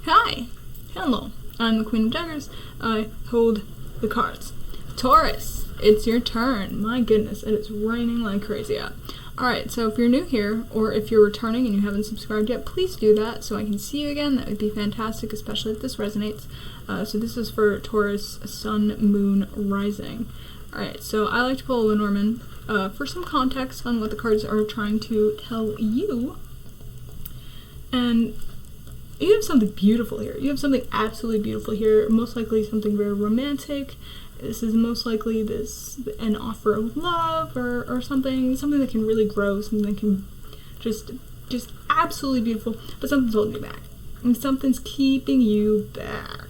Hi! Hello, I'm the Queen of Daggers. I hold the cards. Taurus, it's your turn. My goodness, it is raining like crazy out. Alright, so if you're new here, or if you're returning and you haven't subscribed yet, please do that so I can see you again. That would be fantastic, especially if this resonates. So this is for Taurus, Sun, Moon, Rising. Alright, so I like to pull Lenormand for some context on what the cards are trying to tell you. And you have something beautiful here. You have something absolutely beautiful here. Most likely something very romantic. This is most likely an offer of love or something that can really grow, something that can just absolutely beautiful, but something's holding you back. And something's keeping you back.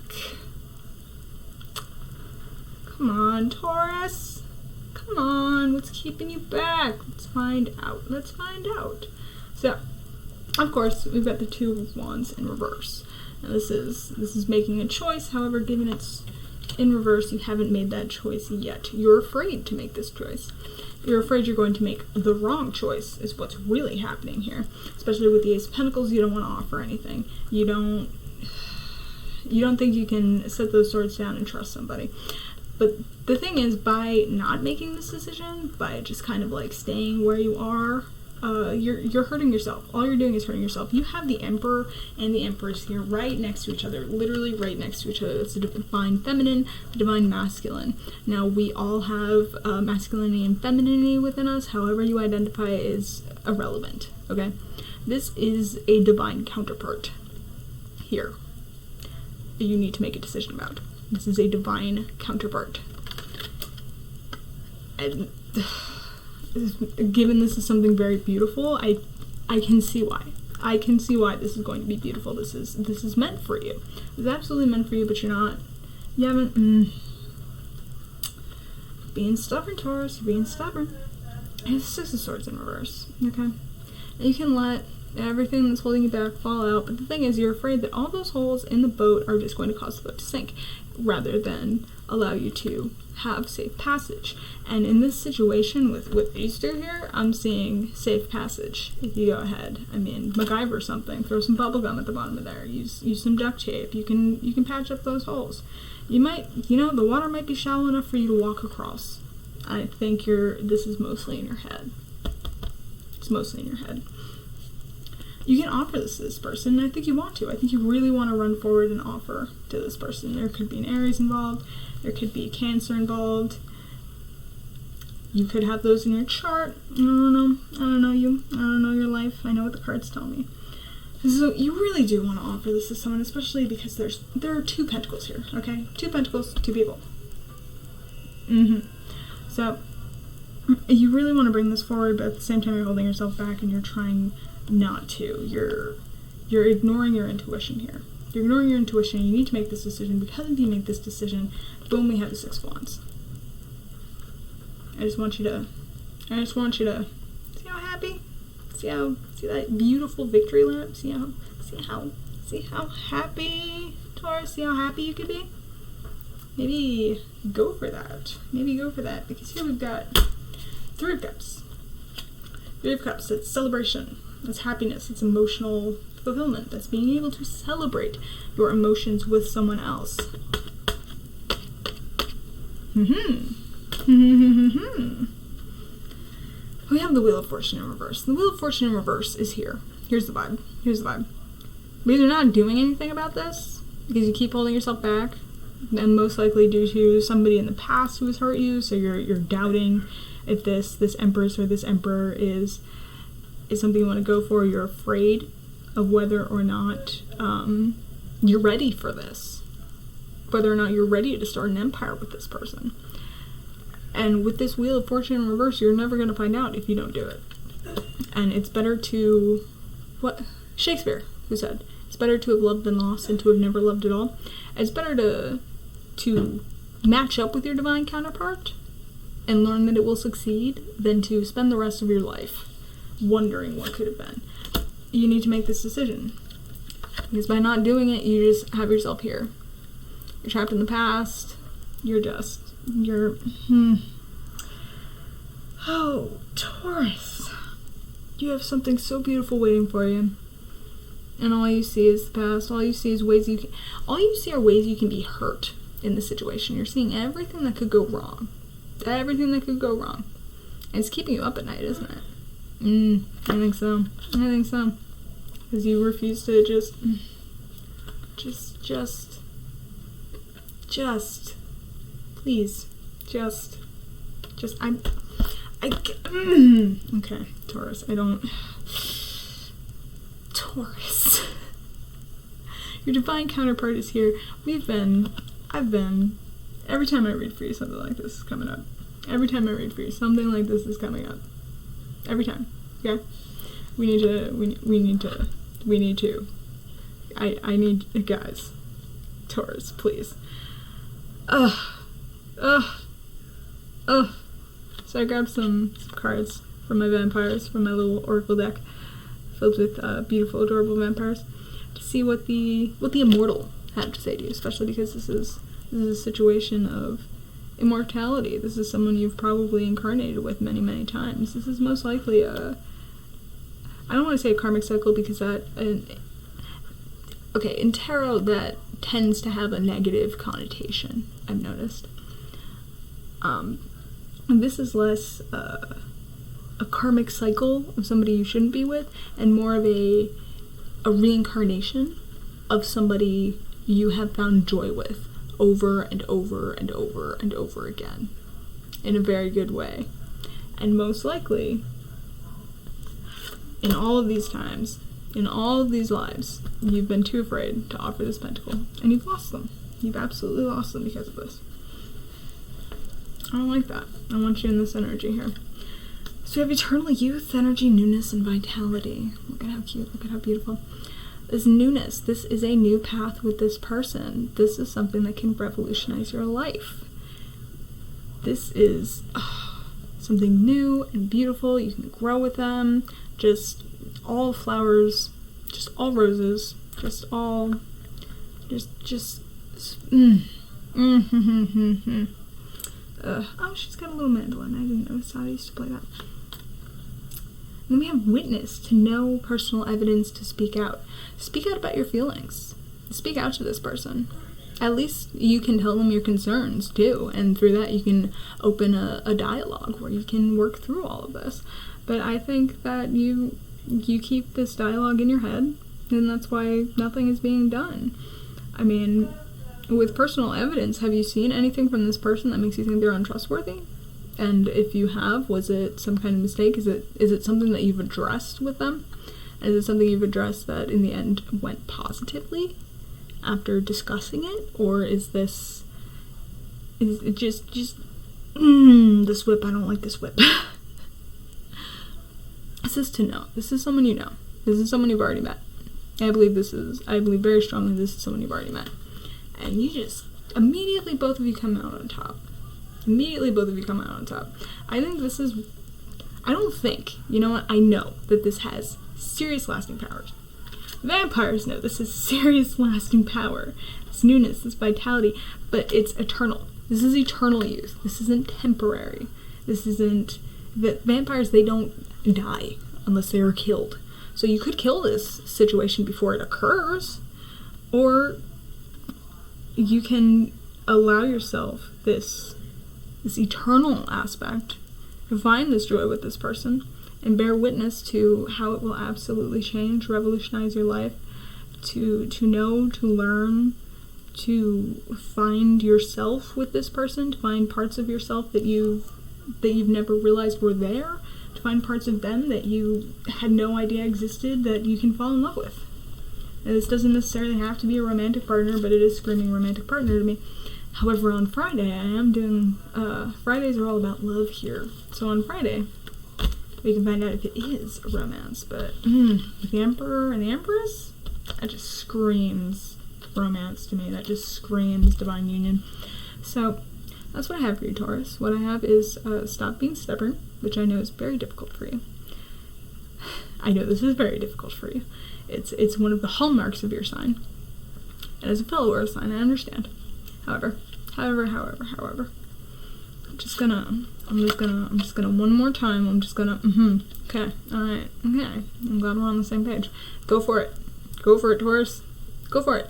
Come on, Taurus. Come on, what's keeping you back? Let's find out. Let's find out. So, of course, we've got the Two of Wands in reverse. Now this is making a choice, however, given it's in reverse, you haven't made that choice yet. You're afraid to make this choice. You're afraid you're going to make the wrong choice, is what's really happening here. Especially with the Ace of Pentacles, you don't want to offer anything. You don't think you can set those swords down and trust somebody. But the thing is, by not making this decision, by just kind of like staying where you are, you're hurting yourself. All you're doing is hurting yourself. You have the Emperor and the Empress here right next to each other, literally right next to each other. It's the divine feminine, the divine masculine. Now, we all have masculinity and femininity within us. However you identify is irrelevant, okay? This is a divine counterpart here that you need to make a decision about. This is a divine counterpart. And given this is something very beautiful, I can see why. I can see why this is going to be beautiful. This is meant for you. It's absolutely meant for you, but you haven't, being stubborn, Taurus, you're being stubborn. And the Six of Swords in reverse, okay? And you can let everything that's holding you back fall out, but the thing is, you're afraid that all those holes in the boat are just going to cause the boat to sink, rather than allow you to have safe passage. And in this situation with these two here, I'm seeing safe passage. If you go ahead, I mean, MacGyver something, throw some bubble gum at the bottom of there, use some duct tape, you can patch up those holes. You might, the water might be shallow enough for you to walk across. I think this is mostly in your head. It's mostly in your head. You can offer this to this person, and I think you want to. I think you really want to run forward and offer to this person. There could be an Aries involved. There could be Cancer involved. You could have those in your chart. I don't know. I don't know you. I don't know your life. I know what the cards tell me. So you really do want to offer this to someone, especially because there are two pentacles here, okay? Two pentacles, two people. So you really want to bring this forward, but at the same time you're holding yourself back and you're trying not to. You're ignoring your intuition here. You're ignoring your intuition. You need to make this decision. Because if you make this decision, boom, we have the Six of Wands. I just want you to see how happy? See that beautiful victory lap? See how happy, Taurus, see how happy you could be? Maybe go for that. Because here we've got Three of Cups. Three of Cups, it's celebration. It's happiness. It's emotional fulfillment. That's being able to celebrate your emotions with someone else. We have the Wheel of Fortune in reverse. The Wheel of Fortune in reverse is here. Here's the vibe. But you're not doing anything about this because you keep holding yourself back, and most likely due to somebody in the past who has hurt you. So you're doubting if this Empress or this Emperor is something you want to go for. You're afraid of whether or not you're ready for this, whether or not you're ready to start an empire with this person. And with this Wheel of Fortune in reverse, you're never going to find out if you don't do it. And it's better to, what Shakespeare who said, it's better to have loved than lost than to have never loved at all. It's better to match up with your divine counterpart and learn that it will succeed than to spend the rest of your life wondering what could have been. You need to make this decision. Because by not doing it, you just have yourself here. You're trapped in the past. Oh, Taurus. You have something so beautiful waiting for you. and all you see is the past. All you see is ways all you see are ways you can be hurt in the situation. You're seeing everything that could go wrong. Everything that could go wrong. And it's keeping you up at night, isn't it? I think so. Because you refuse to just, please, okay, Taurus, Taurus. Your divine counterpart is here. Every time I read for you, something like this is coming up. Every time I read for you, something like this is coming up. Every time, okay? We need to, I need, guys, Taurus, please. So I grabbed some cards from my vampires, from my little oracle deck, filled with beautiful, adorable vampires, to see what the immortal had to say to you, especially because this is a situation of immortality. This is someone you've probably incarnated with many, many times. This is most likely I don't want to say a karmic cycle because in tarot that tends to have a negative connotation, I've noticed. This is less a karmic cycle of somebody you shouldn't be with, and more of a reincarnation of somebody you have found joy with over and over and over and over again in a very good way. And most likely, in all of these times, in all of these lives, you've been too afraid to offer this pentacle, and you've lost them. You've absolutely lost them because of this. I don't like that. I want you in this energy here. So we have eternal youth, energy, newness, and vitality. Look at how cute, look at how beautiful. This newness, this is a new path with this person. This is something that can revolutionize your life. This is something new and beautiful. You can grow with them. Just all flowers, just all roses, just all, oh, she's got a little mandolin. I didn't notice how I used to play that. And then we have witness, to know personal evidence, to speak out. Speak out about your feelings. Speak out to this person. At least you can tell them your concerns, too. And through that, you can open a dialogue where you can work through all of this. But I think that you keep this dialogue in your head, and that's why nothing is being done. I mean, with personal evidence, have you seen anything from this person that makes you think they're untrustworthy? And if you have, was it some kind of mistake? Is it something that you've addressed with them? Is it something you've addressed that in the end went positively after discussing it? Or is it just this whip, I don't like this whip. This is to know. This is someone you know. This is someone you've already met. I believe very strongly this is someone you've already met. And you just, immediately both of you come out on top. I think this is, I don't think, you know what, I know that this has serious lasting powers. Vampires know this is serious lasting power. This newness, this vitality, but it's eternal. This is eternal youth. This isn't temporary. This isn't, the vampires, they don't die unless they are killed. So you could kill this situation before it occurs, or you can allow yourself this eternal aspect to find this joy with this person and bear witness to how it will absolutely change, revolutionize your life, to know, to learn, to find yourself with this person, to find parts of yourself that you've never realized were there, to find parts of them that you had no idea existed that you can fall in love with. And this doesn't necessarily have to be a romantic partner, but it is screaming romantic partner to me. However, on Friday, I am doing, Fridays are all about love here. So on Friday, we can find out if it is a romance. But with the Emperor and the Empress, that just screams romance to me. That just screams divine union. So that's what I have for you, Taurus. What I have is stop being stubborn, which I know is very difficult for you. I know this is very difficult for you. It's one of the hallmarks of your sign. And as a fellow earth sign, I understand. However, I'm just gonna one more time, okay, alright, okay, I'm glad we're on the same page. Go for it. Go for it, Taurus. Go for it.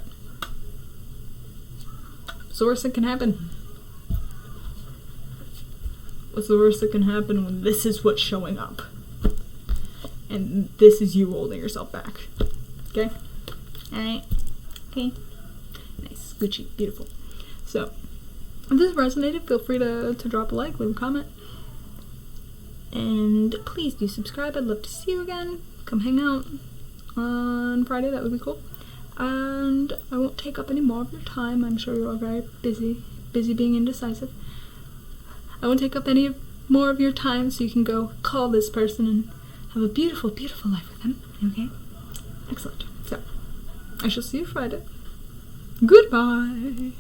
What's the worst that can happen? What's the worst that can happen when this is what's showing up? And this is you holding yourself back. Okay? Alright. Okay. Nice. Gucci. Beautiful. So, if this resonated, feel free to drop a like, leave a comment. And please do subscribe. I'd love to see you again. Come hang out on Friday. That would be cool. And I won't take up any more of your time. I'm sure you're all very busy being indecisive. I won't take up any more of your time, so you can go call this person and have a beautiful, beautiful life with them. Okay? Excellent. So, I shall see you Friday. Goodbye.